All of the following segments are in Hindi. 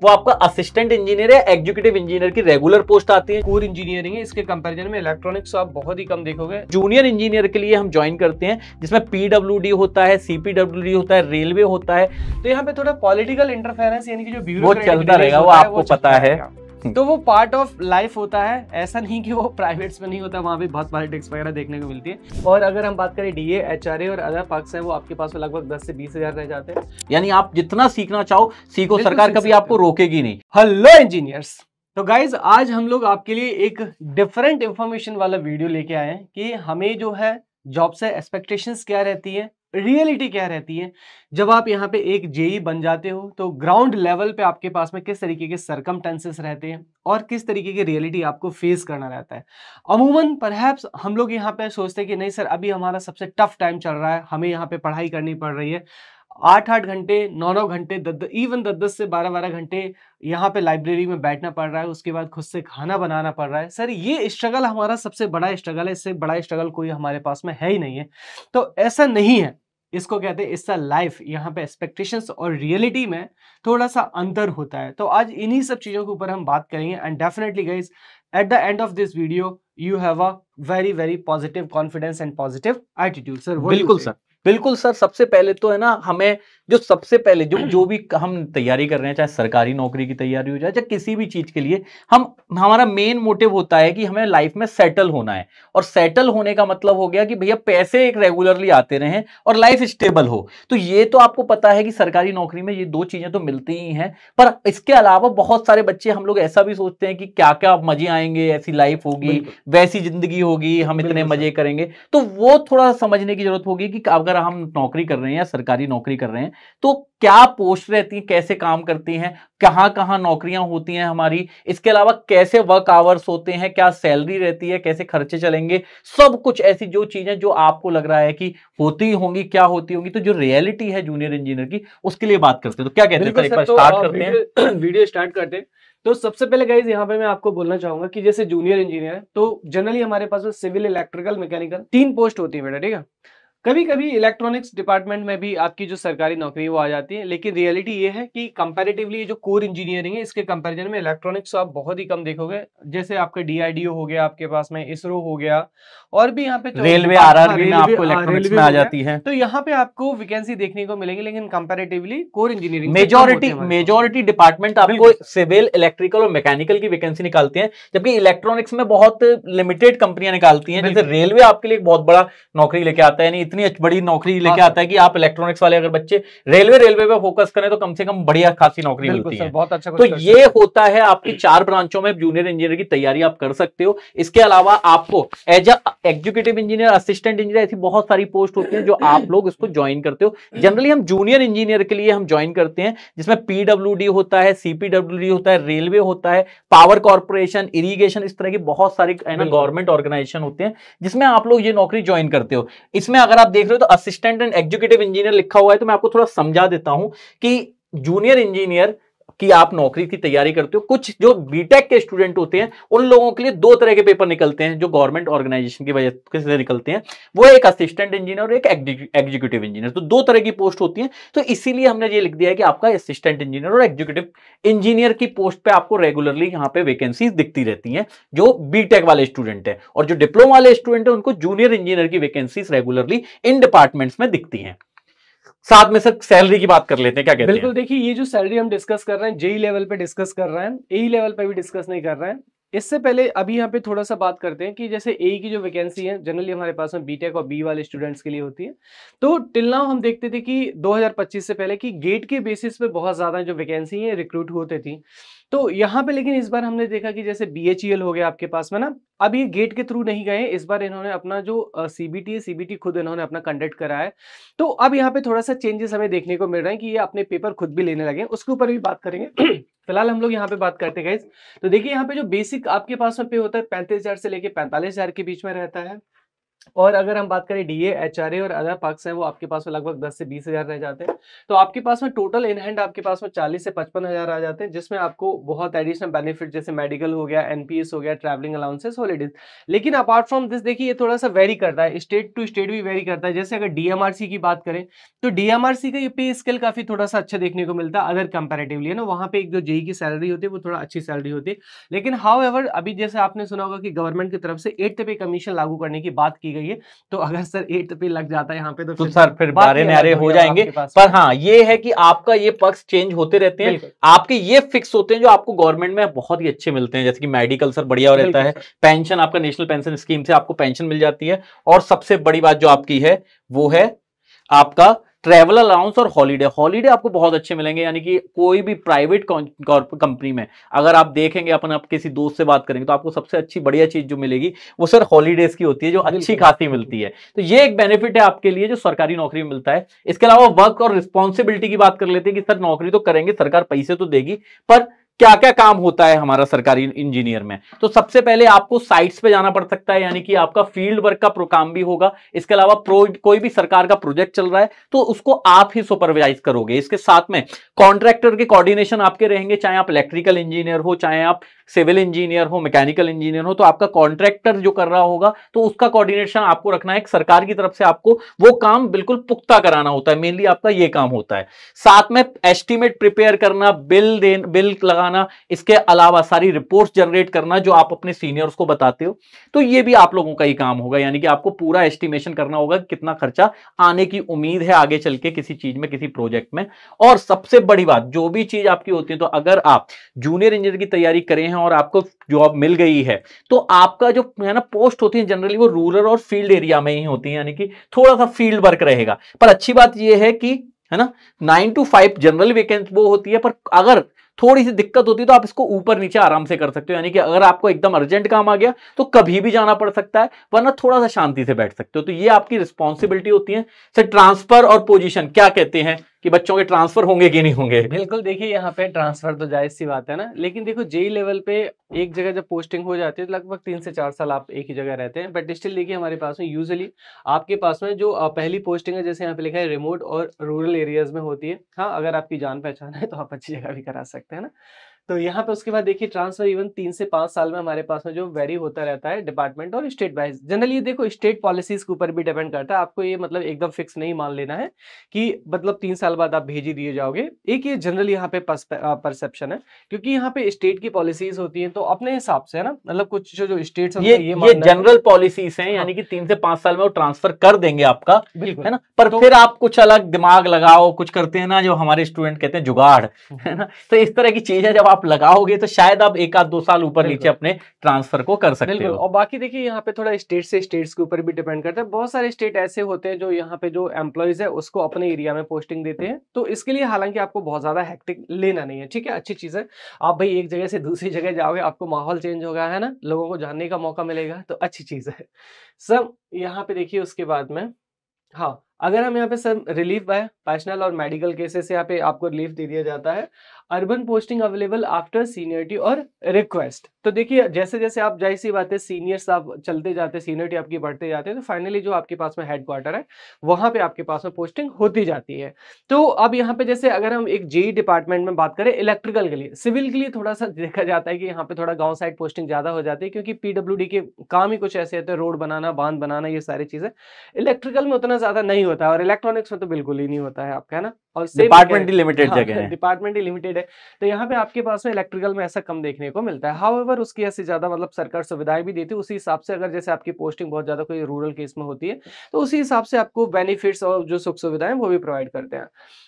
वो आपका असिस्टेंट इंजीनियर है, एग्जीक्यूटिव इंजीनियर की रेगुलर पोस्ट आती है। कोर इंजीनियरिंग है, इसके कंपैरिजन में इलेक्ट्रॉनिक्स आप बहुत ही कम देखोगे। जूनियर इंजीनियर के लिए हम ज्वाइन करते हैं जिसमें पीडब्ल्यूडी होता है, सीपीडब्ल्यूडी होता है, रेलवे होता है। तो यहाँ पे थोड़ा पॉलिटिकल इंटरफेरेंस यानी कि जो वो ब्यूरोक्रेटिक चलता रहेगा, वो आपको पता है। तो वो पार्ट ऑफ लाइफ होता है, ऐसा नहीं कि वो प्राइवेट्स में नहीं होता, वहाँ भी बहुत पॉलिटिक्स वगैरह देखने को मिलती है। और अगर हम बात करें डीए, एचआरए और अदर पक्ष हैं, वो आपके पास लगभग 10 से 20 हजार रह जाते हैं। यानी आप जितना सीखना चाहो सीखो, सरकार कभी आपको रोकेगी नहीं। हेलो इंजीनियर्स, तो गाइज आज हम लोग आपके लिए एक डिफरेंट इंफॉर्मेशन वाला वीडियो लेके आए हैं कि हमें जो है जॉब से एक्सपेक्टेशंस क्या रहती है, रियलिटी क्या रहती है। जब आप यहाँ पे एक जेई बन जाते हो तो ग्राउंड लेवल पे आपके पास में किस तरीके के सरकमस्टेंसेस रहते हैं और किस तरीके की रियलिटी आपको फेस करना रहता है। अमूमन परहैप्स हम लोग यहाँ पे सोचते हैं कि नहीं सर, अभी हमारा सबसे टफ टाइम चल रहा है, हमें यहाँ पे पढ़ाई करनी पड़ रही है, 8-8 घंटे, 9-9 घंटे, इवन 10-10 से 12-12 घंटे यहाँ पे लाइब्रेरी में बैठना पड़ रहा है, उसके बाद खुद से खाना बनाना पड़ रहा है। सर ये स्ट्रगल हमारा सबसे बड़ा स्ट्रगल है, इससे बड़ा स्ट्रगल कोई हमारे पास में है ही नहीं है। तो ऐसा नहीं है, इसको कहते हैं इसका लाइफ। यहाँ पे एक्सपेक्टेशंस और रियलिटी में थोड़ा सा अंतर होता है। तो आज इन्हीं सब चीजों के ऊपर हम बात करेंगे and definitely guys at the end of this video you have a very very positive confidence and positive attitude. Sir बिल्कुल सर, बिल्कुल सर। सबसे पहले तो है ना, हमें जो सबसे पहले जो भी हम तैयारी कर रहे हैं, चाहे सरकारी नौकरी की तैयारी हो जाए, चाहे किसी भी चीज के लिए, हमारा मेन मोटिव होता है कि हमें लाइफ में सेटल होना है। और सेटल होने का मतलब हो गया कि भैया पैसे एक रेगुलरली आते रहें और लाइफ स्टेबल हो। तो ये तो आपको पता है कि सरकारी नौकरी में ये दो चीजें तो मिलती ही हैं। पर इसके अलावा बहुत सारे बच्चे, हम लोग ऐसा भी सोचते हैं कि क्या क्या मजे आएंगे, ऐसी लाइफ होगी, वैसी जिंदगी होगी, हम इतने मजे करेंगे। तो वो थोड़ा समझने की जरूरत होगी कि अगर हम नौकरी कर रहे हैं या सरकारी नौकरी कर रहे हैं तो क्या पोस्ट रहती है, कैसे काम करती हैं, कहां कहां नौकरियां होती हैं हमारी, इसके अलावा कैसे वर्क आवर्स होते हैं, क्या सैलरी रहती है, कैसे खर्चे चलेंगे, सब कुछ ऐसी जो चीजें जो आपको लग रहा है कि होती होंगी, क्या होती होंगी, तो जो रियलिटी है जूनियर इंजीनियर की, उसके लिए बात करते हैं। तो क्या कहते हैं, एक बार स्टार्ट करते हैं, वीडियो स्टार्ट करते हैं। तो सबसे पहले गाइज यहाँ पे मैं आपको बोलना चाहूंगा कि जैसे जूनियर इंजीनियर है तो जनरली हमारे पास सिविल, इलेक्ट्रिकल, मैकेनिकल 3 पोस्ट होती है बेटा, ठीक है। कभी कभी इलेक्ट्रॉनिक्स डिपार्टमेंट में भी आपकी जो सरकारी नौकरी वो आ जाती है, लेकिन रियलिटी ये है कि कंपैरेटिवली जो कोर इंजीनियरिंग है इसके कंपैरिजन में इलेक्ट्रॉनिक्स आप बहुत ही कम देखोगे। जैसे आपका डीआरडीओ हो गया, आपके पास में इसरो हो गया, और भी यहाँ पे रेलवे, आरआरबी में आपको इलेक्ट्रॉनिक्स में आ जाती है। तो यहाँ पे आपको वैकेंसी देखने को मिलेगी, लेकिन comparatively core engineering majority department आपको सिविल, इलेक्ट्रिकल और मैकेनिकल की वैकेंसी निकालती है, जबकि इलेक्ट्रॉनिक्स में बहुत लिमिटेड कंपनियां निकालती हैं। जैसे रेलवे आपके लिए बहुत बड़ा नौकरी लेके आता है, इतनी बड़ी नौकरी लेके आता है कि आप इलेक्ट्रॉनिक्स वाले अगर बच्चे रेलवे पे फोकस करें तो कम से कम बढ़िया खासी नौकरी मिलती है। बहुत अच्छा। तो ये होता है आपकी 4 ब्रांचों में जूनियर इंजीनियर की तैयारी आप कर सकते हो। इसके अलावा आपको as executive engineer, assistant engineer, ऐसी बहुत सारी पोस्ट होती है जो आप लोग इसको ज्वाइन करते हो। जनरली हम जूनियर इंजीनियर के लिए हम ज्वाइन करते हैं जिसमें पीडब्ल्यूडी होता है, सीपीडब्ल्यूडी होता है, रेलवे होता है, पावर कॉर्पोरेशन, इरिगेशन, इस तरह की बहुत सारी गवर्नमेंट ऑर्गेनाइजेशन होते हैं जिसमें आप लोग ये नौकरी ज्वाइन करते हो। इसमें अगर आप देख रहे हो तो असिस्टेंट एंड एग्जीक्यूटिव इंजीनियर लिखा हुआ है, तो मैं आपको थोड़ा समझा देता हूं कि जूनियर इंजीनियर की आप नौकरी की तैयारी करते हो। कुछ जो बीटेक के स्टूडेंट होते हैं उन लोगों के लिए 2 तरह के पेपर निकलते हैं जो गवर्नमेंट ऑर्गेनाइजेशन की वजह से निकलते हैं। वो एक असिस्टेंट इंजीनियर और एक एग्जीक्यूटिव इंजीनियर, तो 2 तरह की पोस्ट होती हैं। तो इसीलिए हमने ये लिख दिया है कि आपका असिस्टेंट इंजीनियर और एग्जीक्यूटिव इंजीनियर की पोस्ट पे आपको रेगुलरली यहाँ पे वैकेंसीज दिखती रहती हैं जो बीटेक वाले स्टूडेंट है, और जो डिप्लोमा वाले स्टूडेंट है उनको जूनियर इंजीनियर की वैकेंसीज रेगुलरली इन डिपार्टमेंट्स में दिखती हैं। साथ में सर सैलरी की बात कर लेते हैं, क्या कहते हैं? बिल्कुल, देखिए ये जो सैलरी हम डिस्कस कर रहे हैं जेई लेवल पे डिस्कस कर रहे हैं, एई लेवल पे भी डिस्कस नहीं कर रहे हैं। इससे पहले अभी यहाँ पे थोड़ा सा बात करते हैं कि जैसे एई की जो वैकेंसी है जनरली हमारे पास में बीटेक और बी वाले स्टूडेंट्स के लिए होती है। तो टिल नाउ हम देखते थे कि 2025 से पहले कि गेट के बेसिस पे बहुत ज्यादा जो वैकेंसी है रिक्रूट होते थी। तो यहाँ पे लेकिन इस बार हमने देखा कि जैसे बीएचईएल हो गया आपके पास में ना, अब ये गेट के थ्रू नहीं गए, इस बार इन्होंने अपना जो सीबीटी है, सीबीटी खुद इन्होंने अपना कंडक्ट करा है। तो अब यहाँ पे थोड़ा सा चेंजेस हमें देखने को मिल रहे हैं कि ये अपने पेपर खुद भी लेने लगे, उसके ऊपर भी बात करेंगे। फिलहाल हम लोग यहाँ पे बात करते हैं गाइस। तो देखिए यहाँ पे जो बेसिक आपके पास में पे होता है 35,000 से लेके 45,000 के बीच में रहता है। और अगर हम बात करें डीए, एचआरए और अदर पक्ष हैं, वो आपके पास में लगभग 10 से 20 हज़ार रह जाते हैं। तो आपके पास में टोटल इन हैंड आपके पास में 40 से 55 हज़ार आ जाते हैं, जिसमें आपको बहुत एडिशनल बेनिफिट जैसे मेडिकल हो गया, एनपीएस हो गया, ट्रैवलिंग अलाउंसेस, हॉलीडेज। लेकिन अपार्ट फ्रॉम दिस देखिए ये थोड़ा सा वेरी करता है, स्टेट टू स्टेट भी वेरी करता है। जैसे अगर डीएमआरसी की बात करें तो डीएमआरसी का ये पे स्केल काफी थोड़ा सा अच्छा देखने को मिलता है अदर कंपैरेटिवली, है ना। वहाँ पे एक जो जेई की सैलरी होती है वो थोड़ा अच्छी सैलरी होती है। लेकिन हाउएवर अभी जैसे आपने सुना होगा कि गवर्नमेंट की तरफ से 8th पे कमीशन लागू करने की बात की गई है। तो अगर सर 8th पे लग जाता है यहाँ पे तो सर फिर बारे न्यारे हो जाएंगे। पर हाँ ये है कि आपका ये पक्ष चेंज होते रहते हैं, आपके ये फिक्स होते हैं जो आपको गवर्नमेंट में बहुत ही अच्छे मिलते हैं। जैसे कि मेडिकल सर बढ़िया रहता है, पेंशन आपका नेशनल पेंशन स्कीम से आपको पेंशन मिल जाती है, और सबसे बड़ी बात जो आपकी है वो है आपका ट्रैवल अलाउंस और हॉलीडे। हॉलीडे आपको बहुत अच्छे मिलेंगे, यानी कि कोई भी प्राइवेट कंपनी में अगर आप देखेंगे, अपन आप किसी दोस्त से बात करेंगे तो आपको सबसे अच्छी बढ़िया चीज जो मिलेगी वो सर हॉलीडेज की होती है, जो अच्छी खासी मिलती है। तो ये एक बेनिफिट है आपके लिए जो सरकारी नौकरी में मिलता है। इसके अलावा वर्क और रिस्पॉन्सिबिलिटी की बात कर लेते हैं कि सर नौकरी तो करेंगे, सरकार पैसे तो देगी, पर क्या क्या काम होता है हमारा सरकारी इंजीनियर में। तो सबसे पहले आपको साइट्स पे जाना पड़ सकता है, यानी कि आपका फील्ड वर्क का काम भी होगा। इसके अलावा कोई भी सरकार का प्रोजेक्ट चल रहा है तो उसको आप ही सुपरवाइज करोगे। इसके साथ में कॉन्ट्रैक्टर के कोऑर्डिनेशन आपके रहेंगे, चाहे आप इलेक्ट्रिकल इंजीनियर हो, चाहे आप सिविल इंजीनियर हो, मैकेनिकल इंजीनियर हो, तो आपका कॉन्ट्रैक्टर जो कर रहा होगा तो उसका कोऑर्डिनेशन आपको रखना है। सरकार की तरफ से आपको वो काम बिल्कुल पुख्ता कराना होता है, मेनली आपका ये काम होता है। साथ में एस्टीमेट प्रिपेयर करना, बिल लगाना, इसके अलावा सारी रिपोर्ट्स जनरेट करना जो आप अपने सीनियर्स को बताते हो, तो ये भी आप लोगों का ही काम होगा। यानी कि आपको पूरा एस्टिमेशन करना होगा कितना खर्चा आने की उम्मीद है आगे चल के किसी चीज में, किसी प्रोजेक्ट में। और सबसे बड़ी बात, जो भी चीज आपकी होती है, तो अगर आप जूनियर इंजीनियर की तैयारी करें हैं और आपको जॉब मिल गई है तो आपका जो है ना पोस्ट होती है जनरली वो रूरल और फील्ड एरिया में ही होती है, यानी कि थोड़ा सा फील्ड वर्क रहेगा। पर अच्छी बात यह है कि है ना 9 to 5 जनरल वैकेंसी वो होती है, पर अगर थोड़ी सी दिक्कत होती है तो आप इसको ऊपर नीचे आराम से कर सकते हो। यानी कि अगर आपको एकदम अर्जेंट काम आ गया तो कभी भी जाना पड़ सकता है, वरना थोड़ा सा शांति से बैठ सकते हो। तो ये आपकी रिस्पॉन्सिबिलिटी होती है। सर ट्रांसफर और पोजीशन क्या कहते हैं कि बच्चों के ट्रांसफर होंगे कि नहीं होंगे? बिल्कुल, देखिए यहाँ पे ट्रांसफर तो जायज सी बात है ना, लेकिन देखो जेई लेवल पे एक जगह जब पोस्टिंग हो जाती है तो लगभग 3 से 4 साल आप एक ही जगह रहते हैं। बट स्टिल देखिए हमारे पास में यूजुअली आपके पास में जो पहली पोस्टिंग है, जैसे यहाँ पे लिखा है रिमोट और रूरल एरियाज में होती है। हाँ, अगर आपकी जान पहचान है तो आप अच्छी जगह भी करा सकते हैं ना। तो यहाँ पे उसके बाद देखिए ट्रांसफर इवन 3 से 5 साल में हमारे पास में जो वेरी होता रहता है डिपार्टमेंट और स्टेट वाइज। जनरली ये देखो स्टेट पॉलिसीज के ऊपर भी डिपेंड करता है, आपको ये मतलब एकदम फिक्स नहीं मान लेना है कि मतलब 3 साल बाद आप भेज ही दिए जाओगे। एक ये जनरली यहाँ पे परसेप्शन है, क्योंकि यहाँ पे स्टेट की पॉलिसीज होती है तो अपने हिसाब से है ना, मतलब कुछ जो स्टेट्स ये जनरल पॉलिसीज हैं, यानी कि 3 से 5 साल में वो ट्रांसफर कर देंगे आपका, बिल्कुल है ना। पर फिर आप कुछ अलग दिमाग लगाओ, कुछ करते हैं ना जो हमारे स्टूडेंट कहते हैं जुगाड़, है ना। तो इस तरह की चीजें जब आप लगाओगे तो शायद आप 1 आध 2 साल ऊपर नीचे अपने ट्रांसफर को कर सकते हो। और बाकी देखिए यहाँ पे थोड़ा स्टेट से स्टेट्स के ऊपर भी डिपेंड करता है। बहुत सारे स्टेट ऐसे होते हैं जो यहाँ पे जो एम्प्लॉयज है उसको अपने एरिया में पोस्टिंग देते हैं, तो इसके लिए हालांकि आपको बहुत ज्यादा हेक्टिक लेना नहीं है, ठीक है। अच्छी चीज है, आप भाई एक जगह से दूसरी जगह जाओगे, आपको माहौल चेंज होगा, है ना, लोगों को जानने का मौका मिलेगा, तो अच्छी चीज है सब। यहाँ पे देखिए उसके बाद में हाँ, अगर हम यहाँ पे सर रिलीफ बाय पर्सनल और मेडिकल केसेस से यहाँ पे आपको रिलीफ दे दिया जाता है। Urban posting available after seniority और रिक्वेस्ट। तो देखिए जैसे जैसे आप जाहिर सी बात है सीनियर्स आप चलते जाते हैं, सीनियरिटी आपकी बढ़ते जाते हैं, तो फाइनली जो आपके पास में हेडक्वार्टर है वहां पे आपके पास में पोस्टिंग होती जाती है। तो अब यहाँ पे जैसे अगर हम एक जेई डिपार्टमेंट में बात करें इलेक्ट्रिकल के लिए, सिविल के लिए थोड़ा सा देखा जाता है कि यहाँ पे थोड़ा गाँव साइड पोस्टिंग ज्यादा हो जाती है, क्योंकि पीडब्ल्यूडी के काम ही कुछ ऐसे होते हैं, रोड बनाना, बांध बनाना, ये सारी चीजें। इलेक्ट्रिकल में उतना ज्यादा नहीं होता है और इलेक्ट्रॉनिक्स में तो बिल्कुल ही नहीं होता है आपका, है ना। और डिपार्टमेंट लिमिटेड जगह है, डिपार्टमेंट लिमिटेड है, तो यहाँ पे आपके पास में इलेक्ट्रिकल में ऐसा कम देखने को मिलता है। हाउएवर उसकी ऐसी ज्यादा मतलब सरकार सुविधाएं भी देती है उसी हिसाब से। अगर जैसे आपकी पोस्टिंग बहुत ज्यादा कोई रूरल केस में होती है तो उसी हिसाब से आपको बेनिफिट्स और जो सुख सुविधाएं वो भी प्रोवाइड करते हैं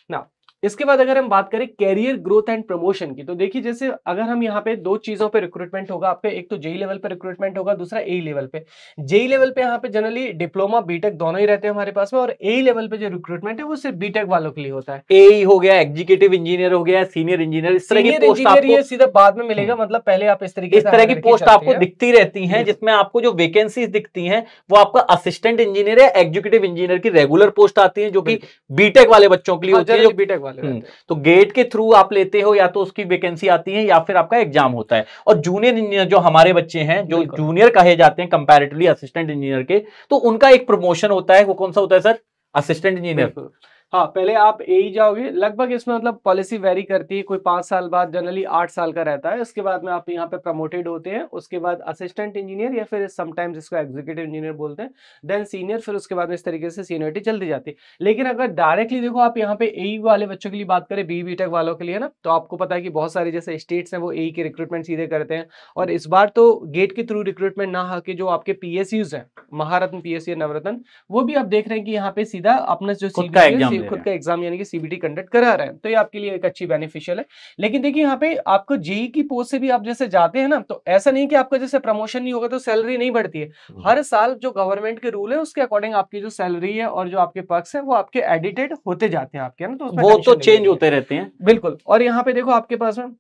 ना। इसके बाद अगर हम बात करें कैरियर ग्रोथ एंड प्रमोशन की, तो देखिए जैसे अगर हम यहाँ पे 2 चीजों पे रिक्रूटमेंट होगा आपके, एक तो जेई लेवल पे रिक्रूटमेंट होगा, दूसरा ए लेवल पे। जेई लेवल पे यहाँ पे जनरली डिप्लोमा बीटेक दोनों ही रहते हैं हमारे पास में, और ए लेवल पे जो रिक्रूटमेंट है वो सिर्फ बीटेक वालों के लिए होता है। ए हो गया, एग्जीक्यूटिव इंजीनियर हो गया, सीनियर इंजीनियर, इस तरह की पोस्ट आपको सीधा बाद में मिलेगा, मतलब पहले आप इस तरह की पोस्ट आपको दिखती रहती है, जिसमें आपको जो वैकेंसीज दिखती हैं वो आपका असिस्टेंट इंजीनियर या एग्जीक्यूटिव इंजीनियर की रेगुलर पोस्ट आती है, जो कि बीटेक वाले बच्चों के लिए होती है, जो वाले रहते हैं। तो गेट के थ्रू आप लेते हो, या तो उसकी वैकेंसी आती है या फिर आपका एग्जाम होता है। और जूनियर इंजीनियर जो हमारे बच्चे हैं, जो जूनियर कहे जाते हैं कंपैरेटिवली असिस्टेंट इंजीनियर के, तो उनका एक प्रमोशन होता है। वो कौन सा होता है सर? Assistant engineer. हाँ, पहले आप एई जाओगे, लगभग इसमें मतलब पॉलिसी वेरी करती है, कोई 5 साल बाद, जनरली 8 साल का रहता है। उसके बाद में आप यहाँ पे प्रमोटेड होते हैं, उसके बाद असिस्टेंट इंजीनियर या फिर समटाइम्स इसको एग्जीक्यूटिव इंजीनियर बोलते हैं, देन सीनियर, फिर उसके बाद में इस तरीके से सीनियरिटी चलती जाती है। लेकिन अगर डायरेक्टली देखो आप यहाँ पे एई वाले बच्चों के लिए बात करें, बी.टेक वालों के लिए ना, तो आपको पता है कि बहुत सारे जैसे स्टेट्स हैं वो एई के रिक्रूटमेंट सीधे करते हैं। और इस बार तो गेट के थ्रू रिक्रूटमेंट ना आके जो आपके PSUs है, महारत्न, PSU, नवरत्न, वो भी आप देख रहे हैं कि यहाँ पे सीधा अपना जो खुद का एग्जाम यानी कि CBT कंडक्ट करा रहे हैं। तो ये आपके लिए एक अच्छी बेनिफिशियल है। लेकिन देखिए यहाँ पे आपको जेई की पोस्ट से भी आप जैसे जाते हैं ना, तो ऐसा नहीं कि आपका जैसे प्रमोशन नहीं होगा तो सैलरी नहीं बढ़ती है। हर साल जो गवर्नमेंट के रूल है उसके अकॉर्डिंग आपकी जो सैलरी है और जो आपके पर्क्स है वो आपके एडिटेड होते जाते हैं आपके, ना, तो वो तो चेंज होते रहते हैं। बिल्कुल। और यहाँ पे देखो आपके पास में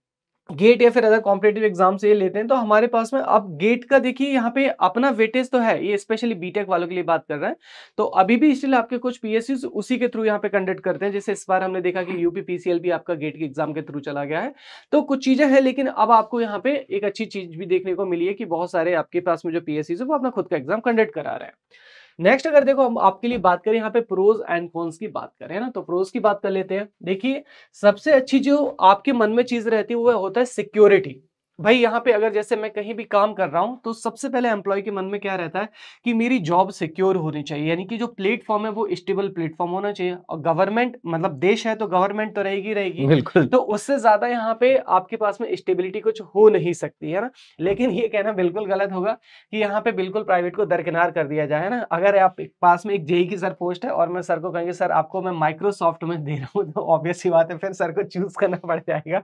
गेट या फिर अदर कॉम्पिटिटिव एग्जाम से ये लेते हैं, तो हमारे पास में अब गेट का देखिए यहाँ पे अपना वेटेज तो है, ये स्पेशली बीटेक वालों के लिए बात कर रहे हैं। तो अभी भी स्टिल आपके कुछ PSUs उसी के थ्रू यहाँ पे कंडक्ट करते हैं। जैसे इस बार हमने देखा कि यूपी PCL भी आपका गेट के एग्जाम के थ्रू चला गया है। तो कुछ चीजें हैं, लेकिन अब आपको यहाँ पे एक अच्छी चीज भी देखने को मिली है कि बहुत सारे आपके पास में जो PSUs है वो अपना खुद का एग्जाम कंडक्ट करा रहे हैं। नेक्स्ट अगर देखो हम आपके लिए बात करें, यहाँ पे प्रोज एंड कॉन्स की बात करें ना, तो प्रोज की बात कर लेते हैं। देखिए सबसे अच्छी जो आपके मन में चीज रहती है वो होता है सिक्योरिटी। भाई यहाँ पे अगर जैसे मैं कहीं भी काम कर रहा हूँ तो सबसे पहले एम्प्लॉय के मन में क्या रहता है कि मेरी जॉब सिक्योर होनी चाहिए, यानी कि जो प्लेटफॉर्म है वो स्टेबल प्लेटफॉर्म होना चाहिए। और गवर्नमेंट मतलब देश है तो गवर्नमेंट तो रहेगी, बिल्कुल। तो उससे ज्यादा यहाँ पे आपके पास में स्टेबिलिटी कुछ हो नहीं सकती है ना। लेकिन ये कहना बिल्कुल गलत होगा कि यहाँ पे बिल्कुल प्राइवेट को दरकिनार कर दिया जाए ना। अगर आप पास में एक जेई की सर पोस्ट है और मैं सर को कहेंगे सर आपको मैं माइक्रोसॉफ्ट में दे रहा हूँ, तो ऑब्वियस सी बात है फिर सर को चूज करना पड़ जाएगा।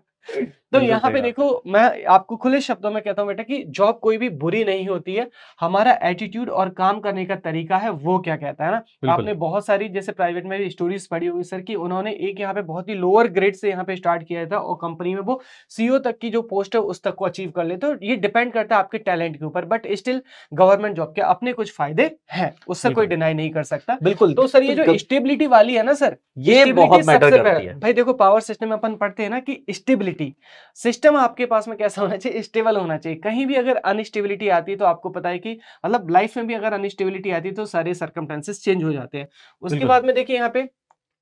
तो यहाँ पे देखो मैं आपको खुले शब्दों में कहता हूँ बेटा कि जॉब कोई भी बुरी नहीं होती है, हमारा एटीट्यूड और काम करने का तरीका है वो क्या कहता है ना। आपने बहुत सारी जैसे प्राइवेट में भी स्टोरीज पढ़ी होगी सर कि उन्होंने एक यहाँ पे बहुत ही लोअर ग्रेड से यहाँ पे स्टार्ट किया था और कंपनी में वो CEO तक की जो पोस्ट है उस तक को अचीव कर ले। तो ये डिपेंड करता है आपके टैलेंट के ऊपर, बट स्टिल गवर्नमेंट जॉब के अपने कुछ फायदे हैं, उससे कोई डिनाई नहीं कर सकता। बिल्कुल। तो सर ये जो स्टेबिलिटी वाली है ना सर, ये बहुत मैटर करती है। भाई देखो पावर सिस्टम में अपन पढ़ते हैं ना कि स्टेबिलिटी सिस्टम आपके पास में कैसा होना चाहिए, स्टेबल होना चाहिए। कहीं भी अगर अनस्टेबिलिटी आती है तो आपको पता है कि मतलब लाइफ में भी अगर अनस्टेबिलिटी आती है तो सारे सर्कमस्टेंसेस चेंज हो जाते हैं। उसके बाद में देखिए यहाँ पे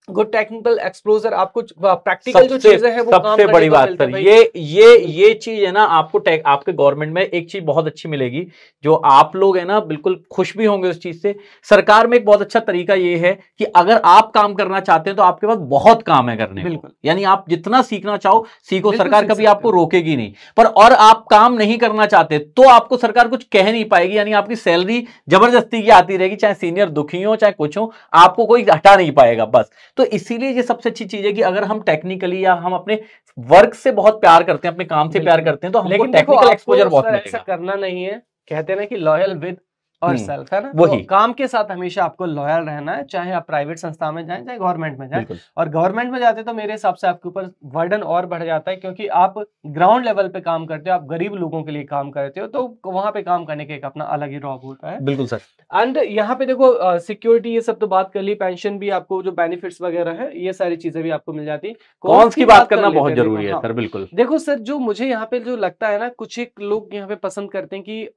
गुड टेक्निकल एक्सपोजर, आपको प्रैक्टिकल जो चीजें हैं वो सबसे बड़ी बात सर ये चीज है ना, आपको आपके गवर्नमेंट में एक चीज बहुत अच्छी मिलेगी जो आप लोग है ना बिल्कुल खुश भी होंगे उस चीज से। सरकार में एक बहुत अच्छा तरीका ये है कि अगर आप काम करना चाहते हैं तो आपके पास बहुत काम है करने को, यानी आप जितना सीखना चाहो सीखो, सरकार कभी आपको रोकेगी नहीं। पर और आप काम नहीं करना चाहते तो आपको सरकार कुछ कह नहीं पाएगी, यानी आपकी सैलरी जबरदस्ती की आती रहेगी, चाहे सीनियर दुखी हो चाहे कुछ हो, आपको कोई हटा नहीं पाएगा बस। तो इसीलिए ये सबसे अच्छी चीज है कि अगर हम टेक्निकली या हम अपने वर्क से बहुत प्यार करते हैं, अपने काम से प्यार करते हैं, तो हमको टेक्निकल एक्सपोजर बहुत मिलेगा। ऐसा करना नहीं है, कहते हैं ना कि लॉयल विद और सेल्फ, है ना। वही तो काम के साथ हमेशा आपको लॉयल रहना है, चाहे आप प्राइवेट संस्था में जाएं चाहे गवर्नमेंट में जाएं। और गवर्नमेंट में जाते तो मेरे हिसाब से आपके ऊपर बर्डन और बढ़ जाता है, क्योंकि आप ग्राउंड लेवल पे काम करते हो, आप गरीब लोगों के लिए काम करते हो, तो वहां पे काम करने का एक अपना अलग ही रॉब होता है। बिल्कुल सर। एंड यहाँ पे देखो सिक्योरिटी ये सब तो बात कर ली, पेंशन भी आपको जो बेनिफिट्स वगैरह है ये सारी चीजें भी आपको मिल जाती है। कॉन्स की बात करना बहुत जरूरी है सर। बिल्कुल देखो सर, जो मुझे यहाँ पे जो लगता है ना, कुछ एक लोग यहाँ पे पसंद करते हैं कि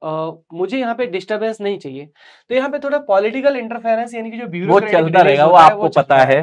मुझे यहाँ पे डिस्टर्बेंस नहीं चाहिए, तो यहाँ पे थोड़ा पॉलिटिकल इंटरफेरेंस यानी कि जो ब्यूरोक्रेटिक वो चलता रहेगा, वो आपको पता है,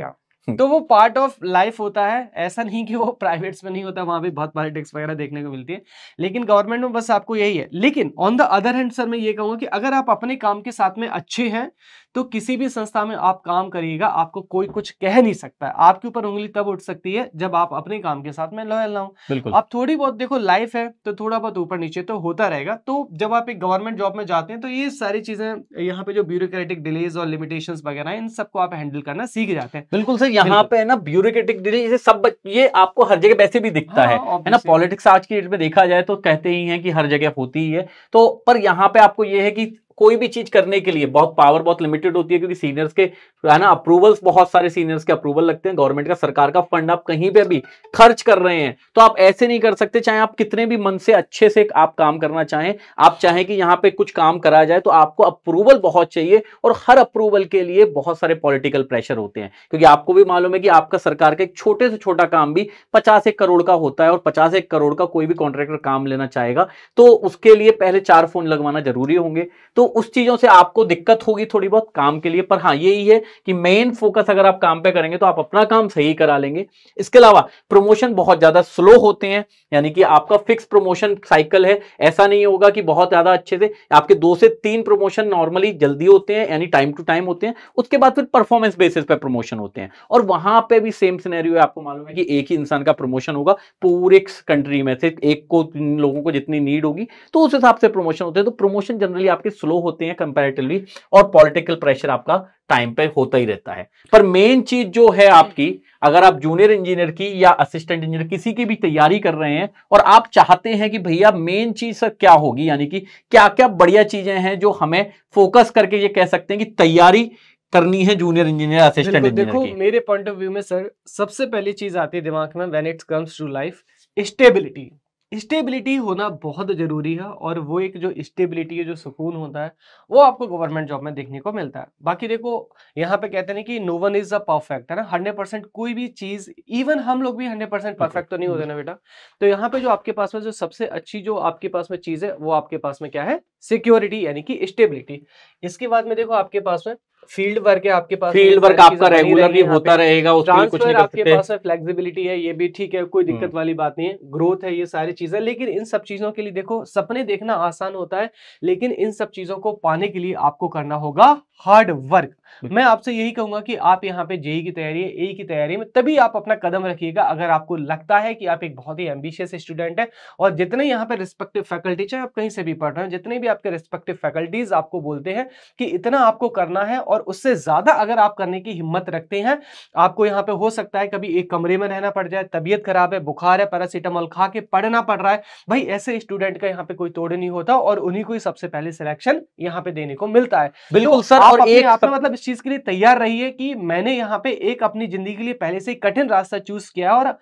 तो वो पार्ट ऑफ लाइफ होता है। ऐसा नहीं कि वो प्राइवेट्स में नहीं होता, वहां भी बहुत पॉलिटिक्स वगैरह देखने को मिलती है, लेकिन गवर्नमेंट में बस आपको यही है। लेकिन on the other hand sir मैं ये कहूंगा कि अगर आप अपने काम के साथ में अच्छे हैं तो किसी भी संस्था में आप काम करिएगा, आपको कोई कुछ कह नहीं सकता है। आपके ऊपर उंगली तब उठ सकती है जब आप अपने काम के साथ में लॉयल ना हो। आप थोड़ी बहुत देखो लाइफ है तो थोड़ा बहुत ऊपर नीचे तो होता रहेगा। तो जब आप एक गवर्नमेंट जॉब में जाते हैं तो ये सारी चीजें यहाँ पे जो ब्यूरोक्रेटिक डिलेज और लिमिटेशंस वगैरह इन सबको आप हैंडल करना सीख जाते हैं। बिल्कुल सर। यहाँ पे है ना ब्यूरोक्रेटिक डिले ये सब ये आपको हर जगह वैसे भी दिखता है ना। पॉलिटिक्स आज की डेट में देखा जाए तो कहते ही हैं कि हर जगह होती ही है, तो पर यहाँ पे आपको ये है कि कोई भी चीज करने के लिए बहुत पावर बहुत लिमिटेड होती है, क्योंकि सीनियर्स के है ना अप्रूवल्स, बहुत सारे सीनियर्स के अप्रूवल लगते हैं, गवर्नमेंट का सरकार का फंड आप कहीं पे भी खर्च कर रहे हैं तो आप ऐसे नहीं कर सकते। चाहे आप कितने भी मन से अच्छे से आप काम करना चाहें, आप चाहें कि यहां पे कुछ काम करा जाए, तो आपको अप्रूवल बहुत चाहिए, और हर अप्रूवल के लिए बहुत सारे पॉलिटिकल प्रेशर होते हैं, क्योंकि आपको भी मालूम है कि आपका सरकार का एक छोटे से छोटा काम भी 50-1 करोड़ का होता है, और 50-1 करोड़ का कोई भी कॉन्ट्रैक्टर काम लेना चाहेगा तो उसके लिए पहले 4 फोन लगवाना जरूरी होंगे। तो उस चीजों से आपको दिक्कत होगी थोड़ी बहुत काम के लिए, पर हाँ यही है कि मेन फोकस अगर आप काम पे करेंगे तो आप अपना काम सही करा लेंगे। इसके अलावा प्रमोशन बहुत ज्यादा स्लो होते हैं, यानी कि आपका फिक्स प्रमोशन साइकिल है, ऐसा नहीं होगा कि बहुत ज्यादा अच्छे से, आपके 2 से 3 प्रमोशन नॉर्मली जल्दी होते हैं, यानी टाइम टू टाइम होते हैं, उसके बाद फिर परफॉर्मेंस बेसिस पे प्रमोशन होते हैं। और वहां पे भी सेम सिनेरियो है, आपको मालूम है कि एक ही इंसान का प्रमोशन होगा पूरे कंट्री में से, एक को लोगों को जितनी नीड होगी तो उस हिसाब से प्रमोशन होते हैं। तो प्रमोशन जनरली आपके स्लो होते हैं कंपैरेटिवली, और पॉलिटिकल प्रेशर आपका टाइम पे होता ही रहता है। पर मेन चीज जो है आपकी, अगर आप जूनियर इंजीनियर की या असिस्टेंट इंजीनियर किसी की भी तैयारी कर रहे हैं और आप चाहते हैं कि भैया मेन चीज क्या होगी, यानी कि क्या क्या बढ़िया चीजें हैं जो हमें फोकस करके ये कह सकते हैं कि तैयारी करनी है जूनियर इंजीनियर असिस्टेंट इंजीनियर देखो की। मेरे पॉइंट ऑफ व्यू में सर सबसे पहली चीज आती है दिमाग में when it comes to life, stability. Stability होना बहुत जरूरी है, और वो एक जो स्टेबिलिटी है, जो सुकून होता है, वो आपको गवर्नमेंट जॉब में देखने को मिलता है। बाकी देखो यहाँ पे कहते हैं कि no one is a perfect, है ना, 100% कोई भी चीज, इवन हम लोग भी 100% परफेक्ट तो नहीं होते ना बेटा। तो यहाँ पे जो आपके पास में जो सबसे अच्छी जो आपके पास में चीज है, वो आपके पास में क्या है, सिक्योरिटी, यानी कि स्टेबिलिटी। इसके बाद में देखो आपके पास में फील्ड वर्क है, आपके पास फील्ड वर्क आपका रेगुलरली होता रहेगा, उसके लिए कुछ नहीं कर आपके सकते। पास में फ्लेक्सिबिलिटी है, ये भी ठीक है, कोई दिक्कत वाली बात नहीं है, ग्रोथ है, ये सारी चीजें। लेकिन इन सब चीजों के लिए देखो, सपने देखना आसान होता है, लेकिन इन सब चीजों को पाने के लिए आपको करना होगा हार्ड वर्क। मैं आपसे यही कहूंगा कि आप यहाँ पे जेई की तैयारी है, ए की तैयारी में, तभी आप अपना कदम रखिएगा अगर आपको लगता है कि आप एक बहुत ही एम्बिशियस स्टूडेंट है। और जितने यहाँ पे रिस्पेक्टिव फैकल्टी, चाहे आप कहीं से भी पढ़ रहे हैं, जितने भी आपके रिस्पेक्टिव फैकल्टीज आपको बोलते हैं कि इतना आपको करना है और उससे ज्यादा अगर आप करने की हिम्मत रखते हैं, आपको यहाँ पे हो सकता है कभी एक कमरे में रहना पड़ जाए, तबीयत खराब है, बुखार है, पैरासीटामोल खा के पढ़ना पड़ रहा है, भाई ऐसे स्टूडेंट का यहाँ पे कोई तोड़ नहीं होता, और उन्हीं को ही सबसे पहले सिलेक्शन यहाँ पे देने को मिलता है। बिल्कुल तो सर, आप और अपने एक आप में मतलब इस चीज के लिए तैयार रहिए कि मैंने यहाँ पे एक अपनी जिंदगी के लिए पहले से ही कठिन रास्ता चूज किया है, और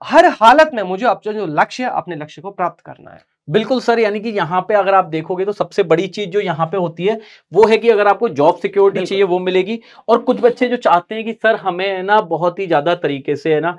हर हालत में मुझे अपना जो लक्ष्य है, अपने लक्ष्य को प्राप्त करना है। बिल्कुल सर, यानी कि यहाँ पे अगर आप देखोगे तो सबसे बड़ी चीज जो यहाँ पे होती है वो है कि अगर आपको जॉब सिक्योरिटी चाहिए वो मिलेगी। और कुछ बच्चे जो चाहते हैं कि सर हमें ना बहुत ही ज्यादा तरीके से है ना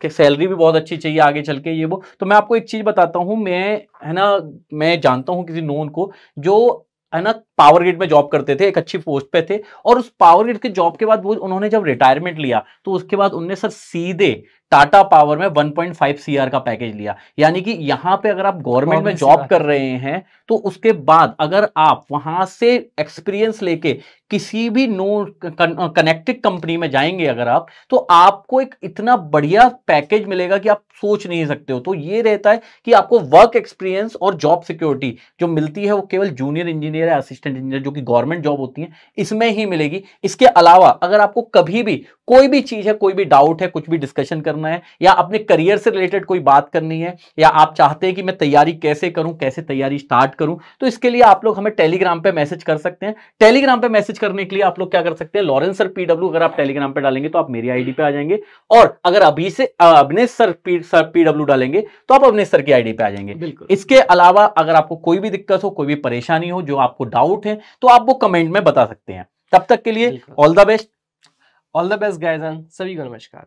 सैलरी भी बहुत अच्छी चाहिए आगे चल के, ये वो, तो मैं आपको एक चीज बताता हूँ। मैं जानता हूँ किसी नोन को जो है ना पावर ग्रिड में जॉब करते थे, एक अच्छी पोस्ट पे थे, और उस पावर ग्रिड के जॉब के बाद वो उन्होंने जब रिटायरमेंट लिया तो उसके बाद उनने सर सीधे टाटा पावर में 1.5 सीआर का पैकेज लिया। यानी कि यहां पे अगर आप गवर्नमेंट में जॉब कर रहे हैं तो उसके बाद अगर आप वहां से एक्सपीरियंस लेके किसी भी कनेक्टेड कंपनी में जाएंगे अगर आप, तो आपको एक इतना बढ़िया पैकेज मिलेगा कि आप सोच नहीं सकते हो। तो ये रहता है कि आपको वर्क एक्सपीरियंस और जॉब सिक्योरिटी जो मिलती है वो केवल जूनियर इंजीनियर या असिस्टेंट इंजीनियर जो कि गवर्नमेंट जॉब होती है इसमें ही मिलेगी। इसके अलावा अगर आपको कभी भी कोई भी चीज है, कोई भी डाउट है, कुछ भी डिस्कशन करना है, या अपने करियर से रिलेटेड कोई बात करनी है, या आप चाहते हैं कि मैं तैयारी कैसे करूं, कैसे तैयारी स्टार्ट करूं, तो इसके लिए आप लोग हमें टेलीग्राम पे मैसेज कर सकते हैं। टेलीग्राम पे मैसेज करने के लिए आप लोग क्या कर सकते हैं, लॉरेंस सर पीडब्ल्यू अगर आप टेलीग्राम पे डालेंगे तो आप मेरी आईडी पे आ जाएंगे, और अगर अभी से अवनेश सर पीडब्ल्यू डालेंगे तो आप अवनेश सर की आईडी पे आ जाएंगे। इसके अलावा अगर आपको कोई भी दिक्कत हो, कोई भी परेशानी हो, जो आपको डाउट है, तो आप वो कमेंट में बता सकते हैं। तब तक के लिए all the best. All the best guys, सभी को नमस्कार।